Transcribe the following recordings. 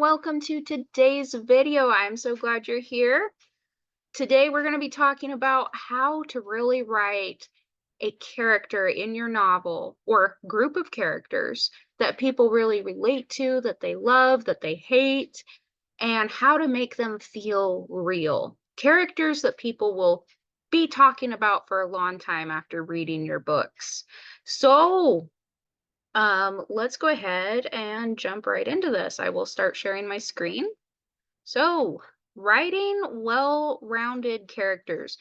welcome to today's video. I'm so glad you're here. Today we're going to be talking about how to really write a character in your novel or group of characters that people really relate to, that they love, that they hate, and how to make them feel real. Characters that people will be talking about for a long time after reading your books. So, let's go ahead and jump right into this. I will start sharing my screen. So, writing well-rounded characters.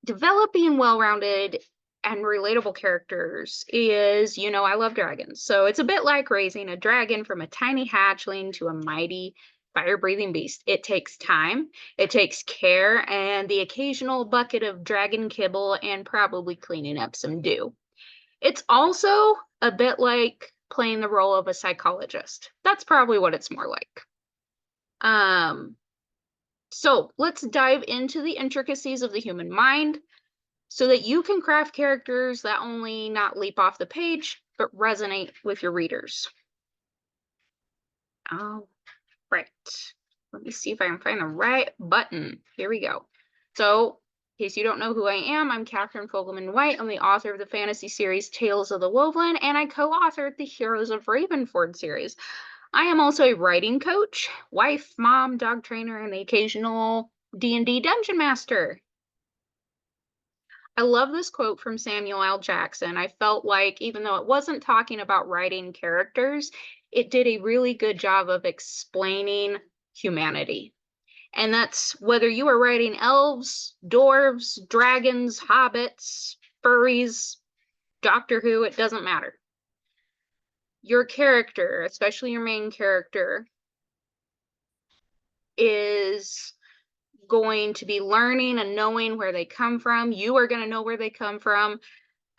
Developing well-rounded and relatable characters is, I love dragons. So it's a bit like raising a dragon from a tiny hatchling to a mighty fire-breathing beast. It takes time, it takes care, and the occasional bucket of dragon kibble and probably cleaning up some dew. It's also a bit like playing the role of a psychologist. That's probably what it's more like. So let's dive into the intricacies of the human mind so that you can craft characters that only not leap off the page, but resonate with your readers. All right. Let me see if I can find the right button. Here we go. So, in case you don't know who I am, I'm Catherine Fogelman White. I'm the author of the fantasy series Tales of the Woveland, and I co-authored the Heroes of Ravenford series. I am also a writing coach, wife, mom, dog trainer, and the occasional D&D dungeon master. I love this quote from Samuel L. Jackson. I felt like even though it wasn't talking about writing characters, it did a really good job of explaining humanity. And that's whether you are writing elves, dwarves, dragons, hobbits, furries, Doctor Who, it doesn't matter. Your character, especially your main character, is going to be learning and knowing where they come from. You are going to know where they come from.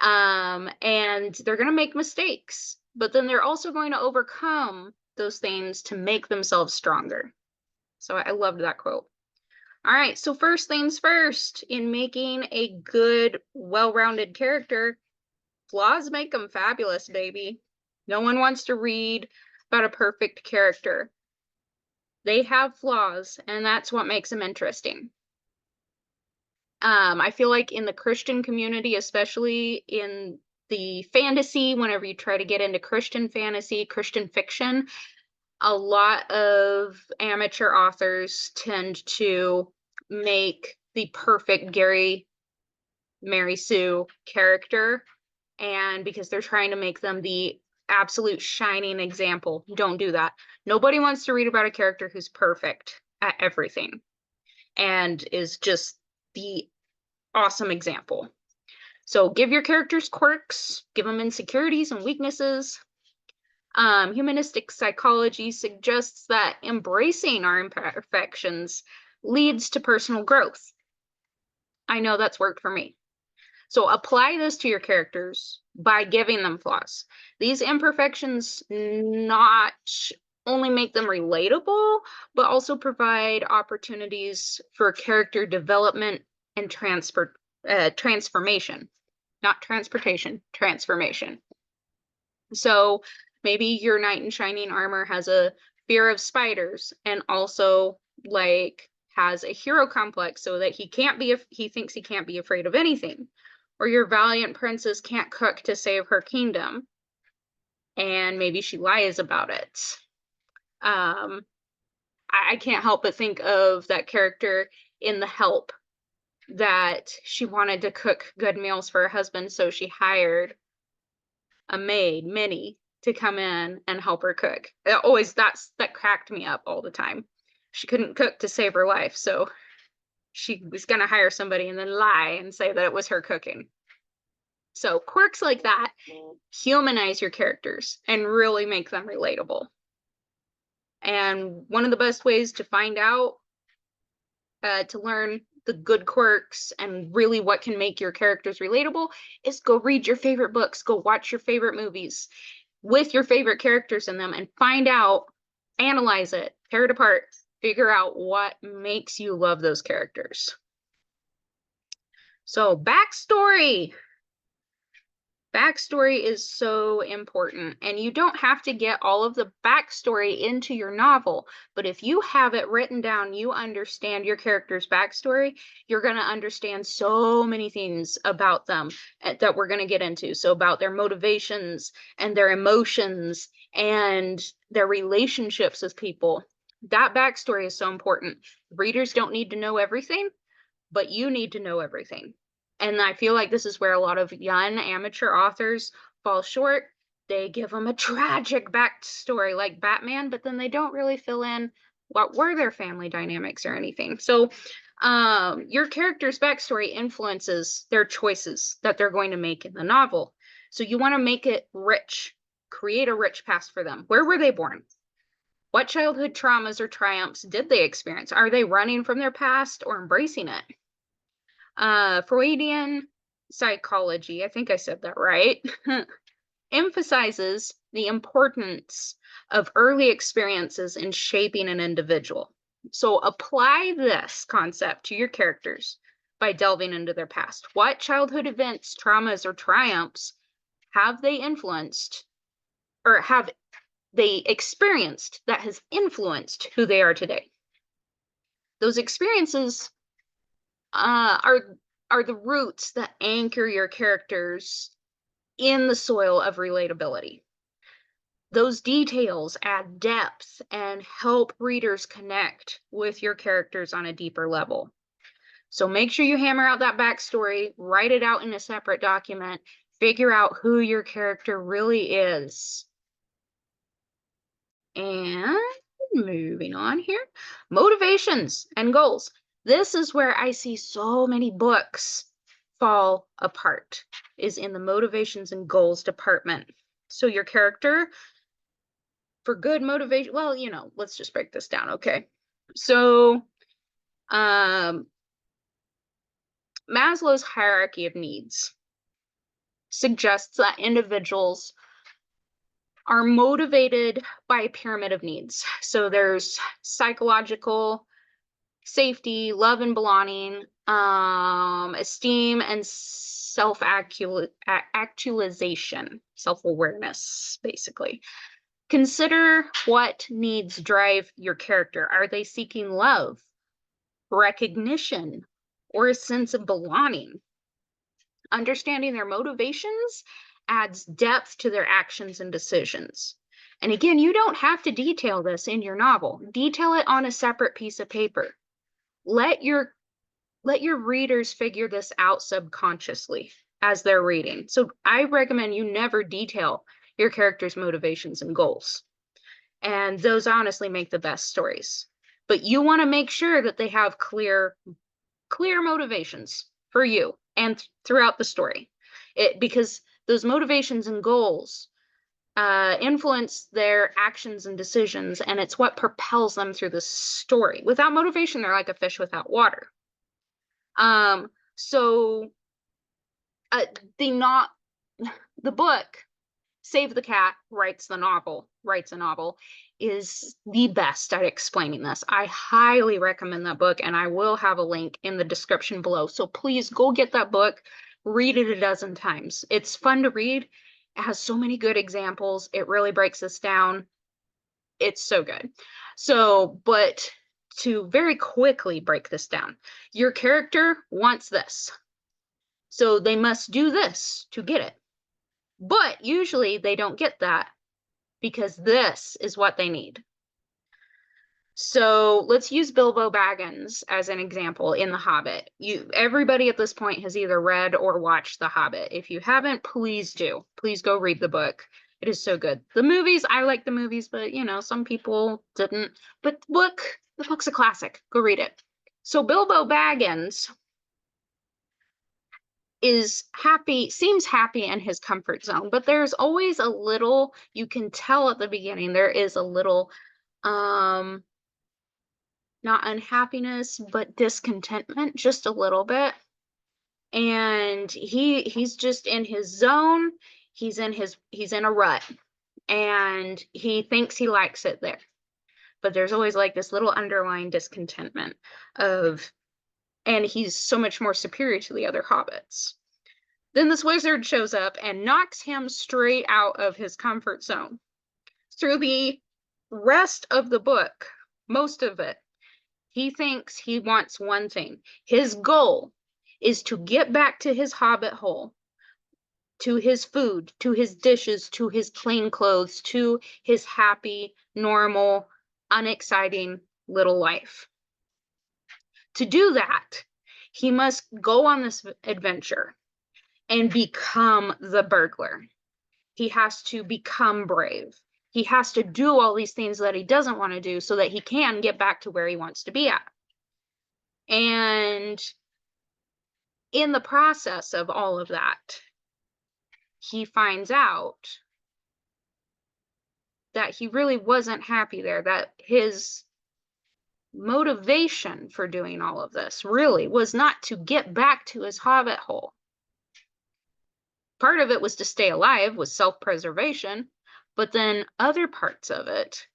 And they're going to make mistakes, but then they're also going to overcome those things to make themselves stronger. So I loved that quote. All right, so first things first, in making a good, well-rounded character, flaws make them fabulous, baby. No one wants to read about a perfect character. They have flaws, and that's what makes them interesting. I feel like in the Christian community, especially in the fantasy, whenever you try to get into Christian fantasy, Christian fiction, a lot of amateur authors tend to make the perfect Gary, Mary Sue character, and because they're trying to make them the absolute shining example. Don't do that. Nobody wants to read about a character who's perfect at everything and is just the awesome example. So give your characters quirks, give them insecurities and weaknesses. Humanistic psychology suggests that embracing our imperfections leads to personal growth. I know that's worked for me. So apply this to your characters by giving them flaws. These imperfections not only make them relatable, but also provide opportunities for character development and transformation. Not transportation, transformation. So maybe your knight in shining armor has a fear of spiders and also like has a hero complex so that he thinks he can't be afraid of anything. Or your valiant princess can't cook to save her kingdom and maybe she lies about it. I can't help but think of that character in The Help, that she wanted to cook good meals for her husband, so she hired a maid, Minnie, to come in and help her cook. That cracked me up all the time. She couldn't cook to save her life, so she was going to hire somebody and then lie and say that it was her cooking. So quirks like that humanize your characters and really make them relatable. And one of the best ways to find out, to learn the good quirks and really what can make your characters relatable, is go read your favorite books, go watch your favorite movies with your favorite characters in them and find out, analyze it, tear it apart, figure out what makes you love those characters. So backstory. Backstory is so important, and you don't have to get all of the backstory into your novel, but if you have it written down, you understand your character's backstory, you're going to understand so many things about them that we're going to get into. So, about their motivations and their emotions and their relationships with people. That backstory is so important. Readers don't need to know everything, but you need to know everything. And I feel like this is where a lot of young amateur authors fall short. They give them a tragic backstory like Batman, but then they don't really fill in what were their family dynamics or anything. So your character's backstory influences their choices that they're going to make in the novel. So you want to make it rich, create a rich past for them. Where were they born? What childhood traumas or triumphs did they experience? Are they running from their past or embracing it? Freudian psychology, I think I said that right, emphasizes the importance of early experiences in shaping an individual. So apply this concept to your characters by delving into their past. What childhood events, traumas, or triumphs have they influenced or have they experienced that has influenced who they are today? Those experiences are the roots that anchor your characters in the soil of relatability. Those details add depth and help readers connect with your characters on a deeper level. So make sure you hammer out that backstory, write it out in a separate document, figure out who your character really is. And moving on here, motivations and goals. This is where I see so many books fall apart, is in the motivations and goals department. So your character, for good motivation, well, let's just break this down, okay? So Maslow's hierarchy of needs suggests that individuals are motivated by a pyramid of needs. So there's psychological, safety, love and belonging, esteem, and self-actualization, self-awareness, basically. Consider what needs drive your character. Are they seeking love, recognition, or a sense of belonging? Understanding their motivations adds depth to their actions and decisions. And again, you don't have to detail this in your novel. Detail it on a separate piece of paper. Let your readers figure this out subconsciously as they're reading. So I recommend you never detail your character's motivations and goals. And those honestly make the best stories. But you want to make sure that they have clear motivations for you and throughout the story. Because those motivations and goals influence their actions and decisions, and it's what propels them through the story. Without motivation, they're like a fish without water. So the book Save the Cat writes a novel is the best at explaining this. I highly recommend that book, and I will have a link in the description below. So please go get that book, read it a dozen times. It's fun to read. It has so many good examples. It really breaks this down. It's so good. So, but to very quickly break this down, your character wants this. So they must do this to get it. But usually they don't get that because this is what they need. So let's use Bilbo Baggins as an example in The Hobbit. Everybody at this point has either read or watched The Hobbit. If you haven't, please do. Please go read the book. It is so good. The movies, I like the movies, but some people didn't. But the book's a classic. Go read it. So Bilbo Baggins seems happy in his comfort zone, but there's always a little, you can tell at the beginning, there is a little, not unhappiness, but discontentment, just a little bit. And he's just in his zone. He's in a rut, and he thinks he likes it there. But there's always like this little underlying discontentment and he's so much more superior to the other hobbits. Then this wizard shows up and knocks him straight out of his comfort zone. Through the rest of the book, most of it, he thinks he wants one thing. His goal is to get back to his hobbit hole, to his food, to his dishes, to his plain clothes, to his happy, normal, unexciting little life. To do that, he must go on this adventure and become the burglar. He has to become brave. He has to do all these things that he doesn't want to do so that he can get back to where he wants to be at. And in the process of all of that, he finds out that he really wasn't happy there, that his motivation for doing all of this really was not to get back to his hobbit hole. Part of it was to stay alive, was self-preservation, but then other parts of it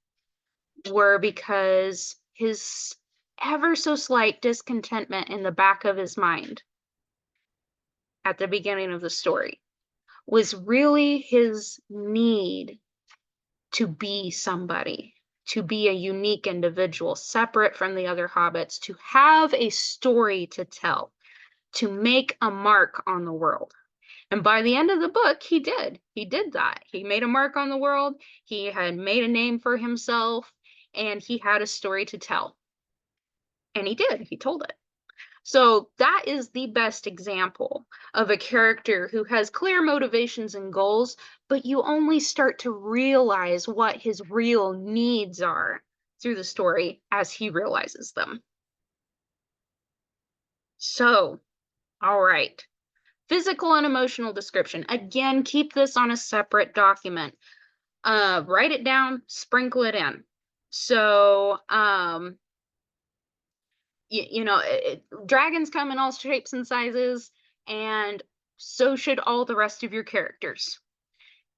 were because his ever so slight discontentment in the back of his mind at the beginning of the story was really his need to be somebody, to be a unique individual, separate from the other hobbits, to have a story to tell, to make a mark on the world. And by the end of the book, he did. He did that. He made a mark on the world. He had made a name for himself, and he had a story to tell. And he did. He told it. So that is the best example of a character who has clear motivations and goals, but you only start to realize what his real needs are through the story as he realizes them. So, all right. Physical and emotional description. Again, keep this on a separate document. Write it down, sprinkle it in. So, dragons come in all shapes and sizes, and so should all the rest of your characters.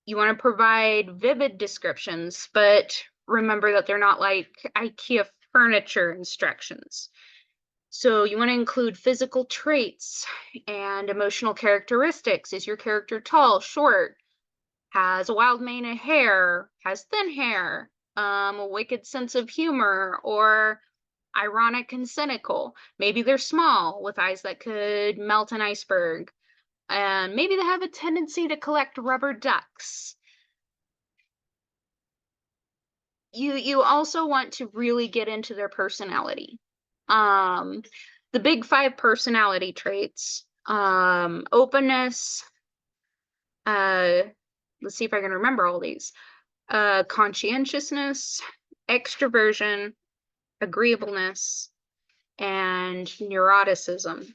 You want to provide vivid descriptions, but remember that they're not like IKEA furniture instructions. So you want to include physical traits and emotional characteristics. Is your character tall, short, has a wild mane of hair, has thin hair, a wicked sense of humor, or ironic and cynical? Maybe they're small with eyes that could melt an iceberg. And maybe they have a tendency to collect rubber ducks. You also want to really get into their personality. The big 5 personality traits, openness, let's see if I can remember all these, conscientiousness, extroversion, agreeableness, and neuroticism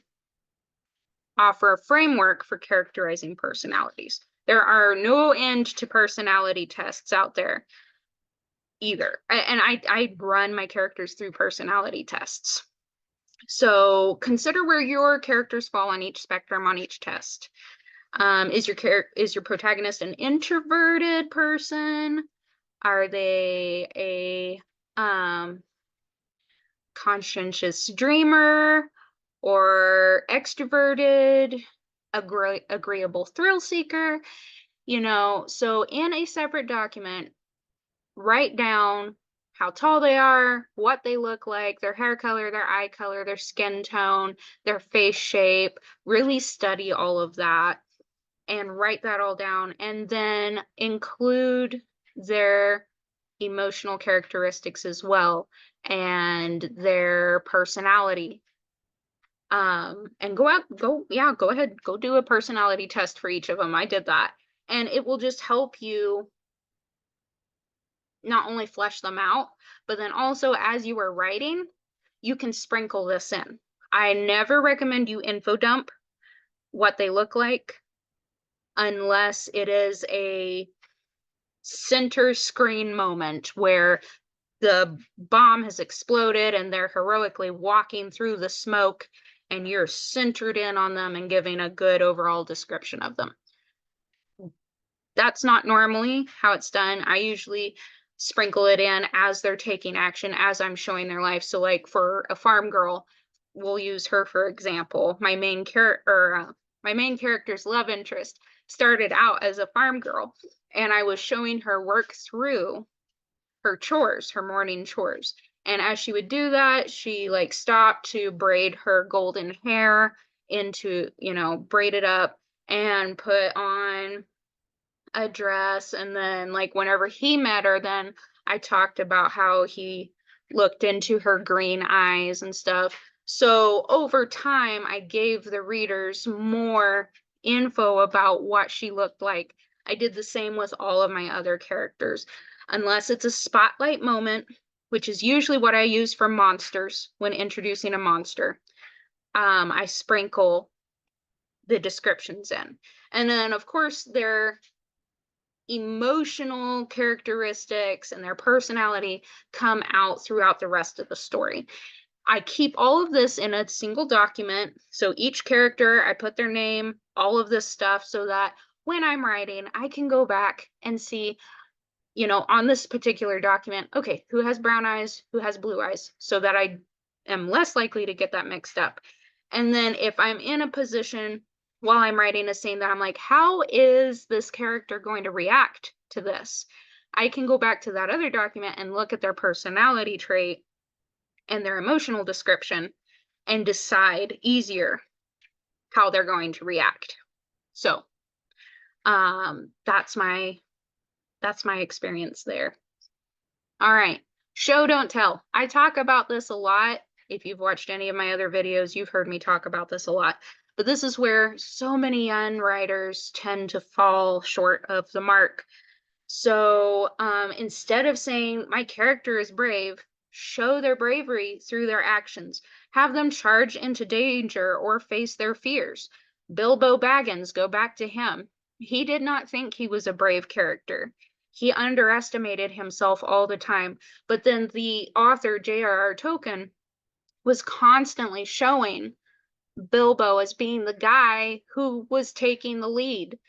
offer a framework for characterizing personalities. There are no end to personality tests out there either. And I run my characters through personality tests. So consider where your characters fall on each spectrum on each test. Is your protagonist an introverted person? Are they a conscientious dreamer, or extroverted, agreeable thrill seeker? So in a separate document, write down how tall they are, what they look like, their hair color, their eye color, their skin tone, their face shape. Really study all of that and write that all down, and then include their emotional characteristics as well and their personality. And go ahead, go do a personality test for each of them. I did that, and it will just help you not only flesh them out, but then also as you are writing, you can sprinkle this in. I never recommend you info dump what they look like unless it is a center screen moment where the bomb has exploded and they're heroically walking through the smoke and you're centered in on them and giving a good overall description of them. That's not normally how it's done. I usually sprinkle it in as they're taking action, as I'm showing their life. So like for a farm girl, we'll use her for example. My main character, my main character's love interest started out as a farm girl, and I was showing her work through her chores, her morning chores. And as she would do that, she like stopped to braid her golden hair into, braid it up and put on a dress. And then, like, whenever he met her, then I talked about how he looked into her green eyes and stuff. So over time, I gave the readers more info about what she looked like. I did the same with all of my other characters, unless it's a spotlight moment, which is usually what I use for monsters when introducing a monster. I sprinkle the descriptions in. And then, of course, their emotional characteristics and their personality come out throughout the rest of the story. I keep all of this in a single document. So each character, I put their name, all of this stuff, so that when I'm writing, I can go back and see, on this particular document, okay, who has brown eyes, who has blue eyes, so that I am less likely to get that mixed up. And then if I'm in a position while I'm writing a scene that I'm like, how is this character going to react to this? I can go back to that other document and look at their personality trait and their emotional description and decide easier how they're going to react. So that's my experience there. All right, show don't tell. I talk about this a lot. If you've watched any of my other videos, you've heard me talk about this a lot. But this is where so many young writers tend to fall short of the mark. So instead of saying my character is brave, show their bravery through their actions. Have them charge into danger or face their fears. Bilbo Baggins, go back to him. He did not think he was a brave character. He underestimated himself all the time. But then the author, J.R.R. Tolkien, was constantly showing Bilbo as being the guy who was taking the lead,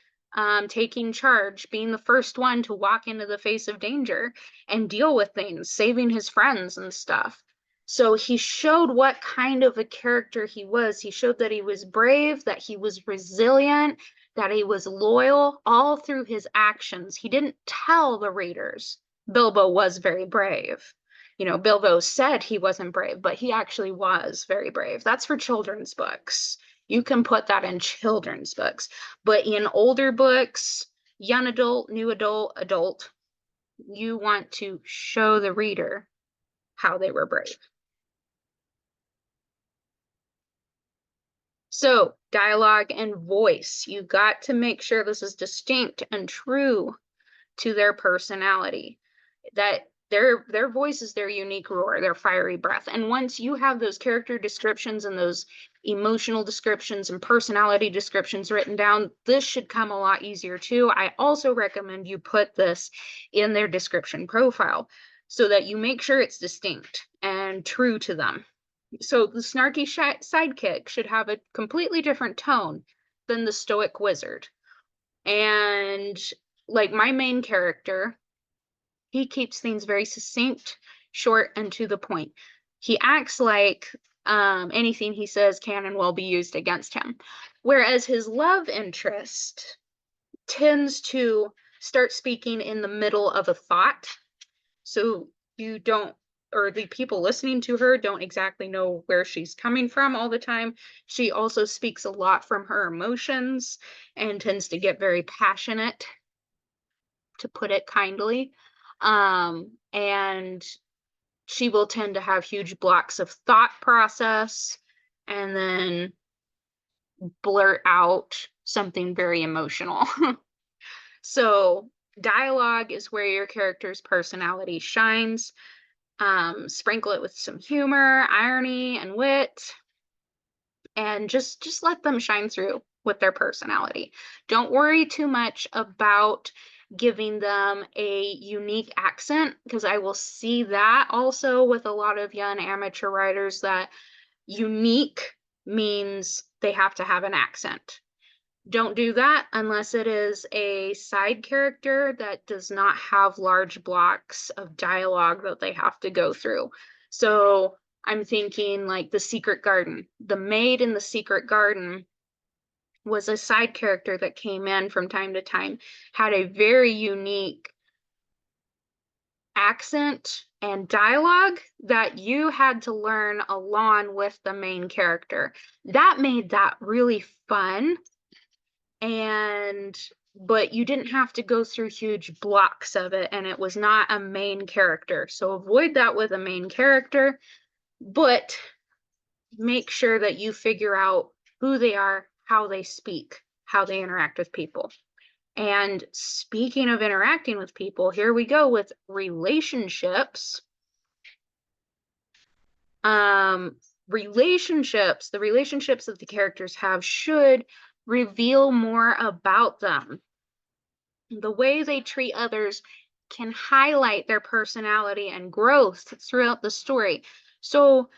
taking charge, being the first one to walk into the face of danger and deal with things, saving his friends and stuff. So he showed what kind of a character he was. He showed that he was brave, that he was resilient, that he was loyal, all through his actions. He didn't tell the readers Bilbo was very brave. Bilbo said he wasn't brave, but he actually was very brave. That's for children's books. You can put that in children's books. But in older books, young adult, new adult, adult, you want to show the reader how they were brave. So, dialogue and voice. You got to make sure this is distinct and true to their personality. That their voice is their unique roar, their fiery breath. And once you have those character descriptions and those emotional descriptions and personality descriptions written down, this should come a lot easier too. I also recommend you put this in their description profile so that you make sure it's distinct and true to them. So the snarky sidekick should have a completely different tone than the stoic wizard. And like my main character, he keeps things very succinct, short, and to the point. He acts like anything he says can and will be used against him. Whereas his love interest tends to start speaking in the middle of a thought. So you don't, or the people listening to her don't exactly know where she's coming from all the time. She also speaks a lot from her emotions and tends to get very passionate, to put it kindly. And she will tend to have huge blocks of thought process and then blurt out something very emotional. So dialogue is where your character's personality shines. Sprinkle it with some humor, irony, and wit, and just let them shine through with their personality. Don't worry too much about giving them a unique accent, because I will see that also with a lot of young amateur writers, that unique means they have to have an accent. Don't do that unless it is a side character that does not have large blocks of dialogue that they have to go through. So I'm thinking like The Secret Garden. The maid in The Secret Garden was a side character that came in from time to time, had a very unique accent and dialogue that you had to learn along with the main character. That made that really fun, and but you didn't have to go through huge blocks of it, and it was not a main character. So avoid that with a main character, but make sure that you figure out who they are, how they speak, how they interact with people. And speaking of interacting with people, here we go with relationships. Relationships, the relationships that the characters have should reveal more about them. The way they treat others can highlight their personality and growth throughout the story. So,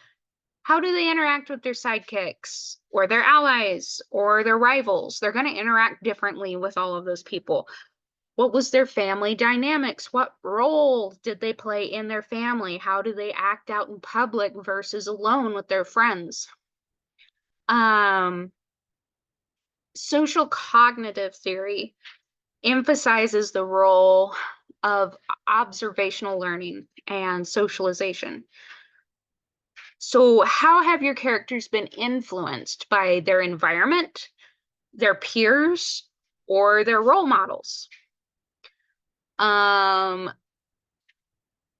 how do they interact with their sidekicks or their allies or their rivals? They're going to interact differently with all of those people. What was their family dynamics? What role did they play in their family? How do they act out in public versus alone with their friends? Um, Social cognitive theory emphasizes the role of observational learning and socialization. So, how have your characters been influenced by their environment, their peers, or their role models?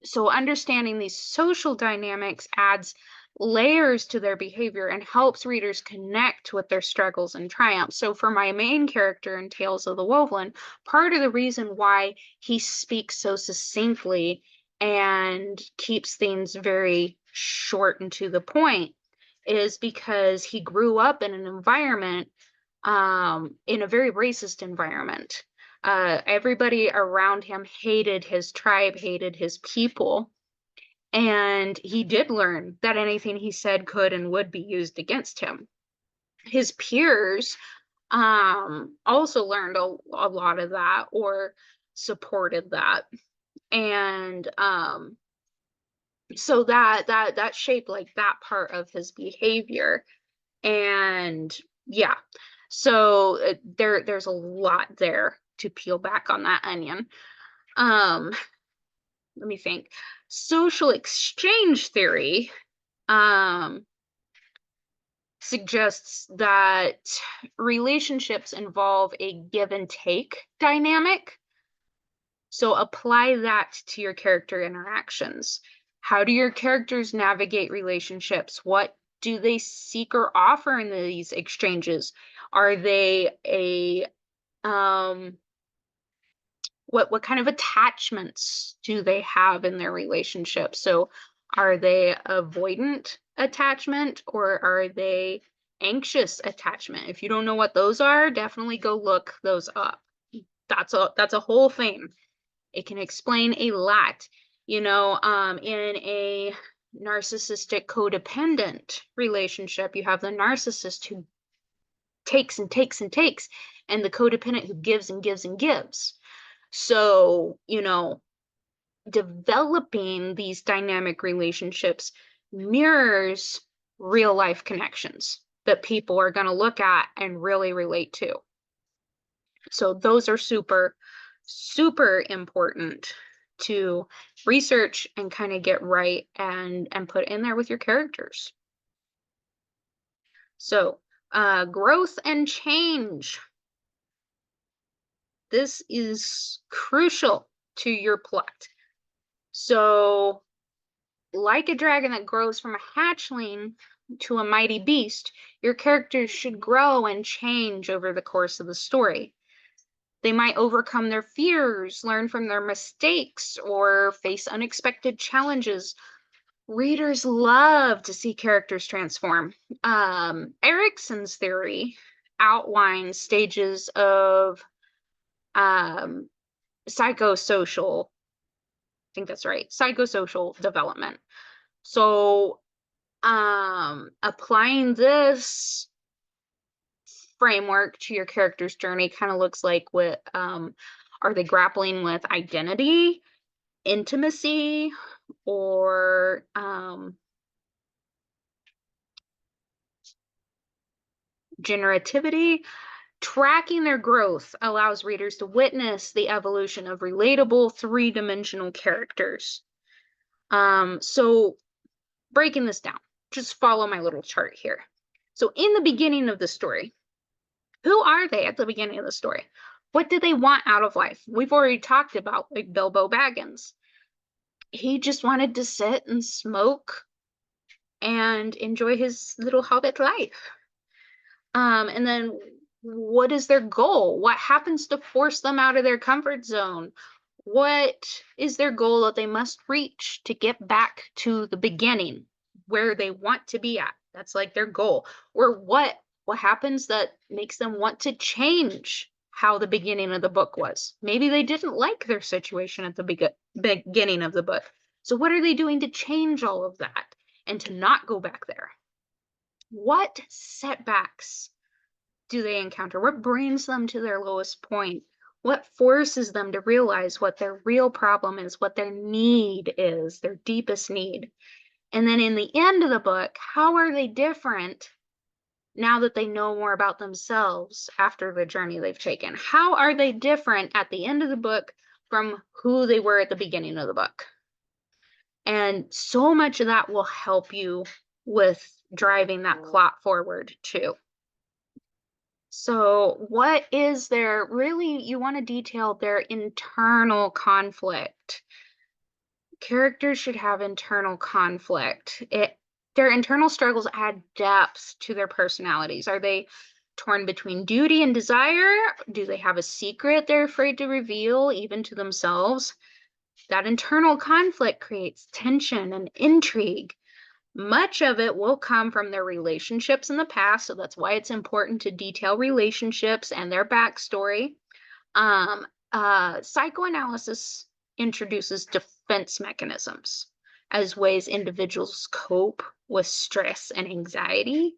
So understanding these social dynamics adds layers to their behavior and helps readers connect with their struggles and triumphs. So for my main character in Tales of the Woven, part of the reason why he speaks so succinctly and keeps things very short and to the point is because he grew up in an environment, in a very racist environment. Everybody around him hated his tribe, hated his people, and he did learn that anything he said could and would be used against him. His peers also learned a lot of that or supported that, and so that shaped like that part of his behavior. And yeah, so there's a lot there to peel back on that onion. um Let me think. Social exchange theory um suggests that relationships involve a give and take dynamic. So apply that to your character interactions. How do your characters navigate relationships? What do they seek or offer in these exchanges? Are they a what kind of attachments do they have in their relationship? So are they avoidant attachment or are they anxious attachment? If you don't know what those are, definitely go look those up. That's a whole thing. It can explain a lot. In a narcissistic codependent relationship, you have the narcissist who takes and takes and takes, and the codependent who gives and gives and gives. So, developing these dynamic relationships mirrors real life connections that people are going to look at and really relate to. So those are super, super important to research and kind of get right and put in there with your characters. So, growth and change. This is crucial to your plot. So, like a dragon that grows from a hatchling to a mighty beast, your characters should grow and change over the course of the story. They might overcome their fears, learn from their mistakes, or face unexpected challenges. Readers love to see characters transform. Erickson's theory outlines stages of um, psychosocial, I think that's right, psychosocial development. So, applying this framework to your character's journey kind of looks like what are they grappling with identity, intimacy, or generativity? Tracking their growth allows readers to witness the evolution of relatable three-dimensional characters. So breaking this down, just follow my little chart here. So in the beginning of the story, who are they at the beginning of the story? What do they want out of life? We've already talked about like Bilbo Baggins. He just wanted to sit and smoke and enjoy his little hobbit life. And then what is their goal? What happens to force them out of their comfort zone? What is their goal that they must reach to get back to the beginning where they want to be at? That's like their goal. Or what happens that makes them want to change how the beginning of the book was? Maybe they didn't like their situation at the beginning of the book. So what are they doing to change all of that and to not go back there? What setbacks do they encounter? What brings them to their lowest point? What forces them to realize what their real problem is, what their need is, their deepest need? And then in the end of the book, how are they different now that they know more about themselves after the journey they've taken? How are they different at the end of the book from who they were at the beginning of the book? And so much of that will help you with driving that plot forward too. So, what is their really, you want to detail their internal conflict. Characters should have internal conflict. Their internal struggles add depth to their personalities. Are they torn between duty and desire? Do they have a secret they're afraid to reveal, even to themselves? That internal conflict creates tension and intrigue. Much of it will come from their relationships in the past, so that's why it's important to detail relationships and their backstory. Psychoanalysis introduces defense mechanisms as ways individuals cope with stress and anxiety.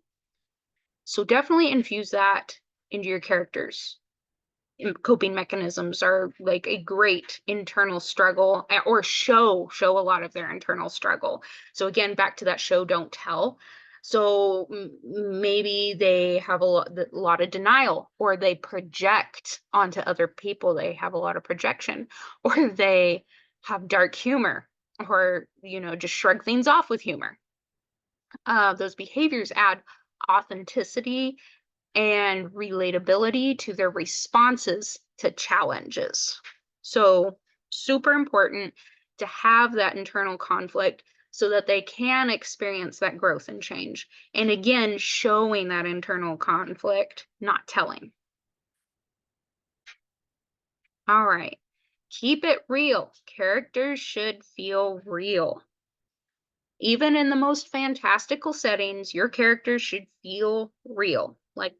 So definitely infuse that into your characters. Coping mechanisms are like a great internal struggle, or show a lot of their internal struggle. So again, back to that show don't tell. So maybe they have a lot of denial, or they project onto other people. They have a lot of projection, or they have dark humor, or just shrug things off with humor. Those behaviors add authenticity and relatability to their responses to challenges. So, super important to have that internal conflict so that they can experience that growth and change. And again, showing that internal conflict, not telling. All right. Keep it real. Characters should feel real. Even in the most fantastical settings, your characters should feel real. Like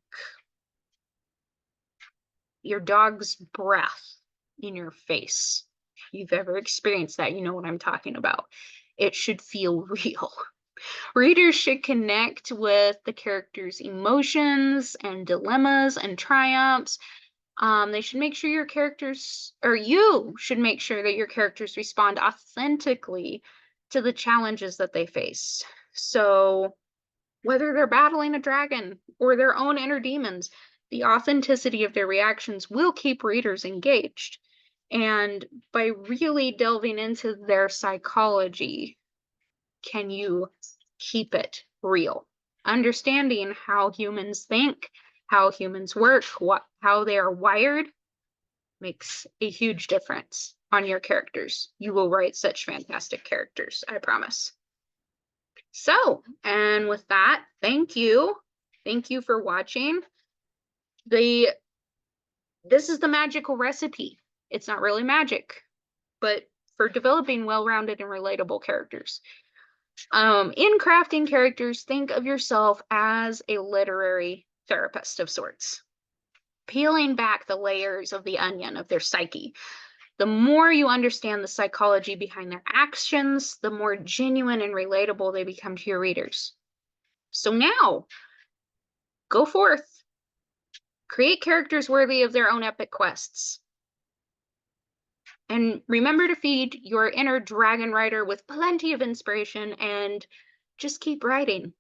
your dog's breath in your face. If you've ever experienced that, you know what I'm talking about. It should feel real. Readers should connect with the characters' emotions and dilemmas and triumphs. They should make sure your characters, or you should make sure that your characters respond authentically to the challenges that they face. So, whether they're battling a dragon or their own inner demons, the authenticity of their reactions will keep readers engaged. And by really delving into their psychology, can you keep it real? Understanding how humans think, how humans work, how they are wired makes a huge difference on your characters. You will write such fantastic characters, I promise. So, and with that, thank you. Thank you for watching. This is the magical recipe. It's not really magic, but for developing well-rounded and relatable characters. In crafting characters, think of yourself as a literary therapist of sorts, peeling back the layers of the onion of their psyche. The more you understand the psychology behind their actions, the more genuine and relatable they become to your readers. So now, go forth. Create characters worthy of their own epic quests. And remember to feed your inner dragon writer with plenty of inspiration and just keep writing.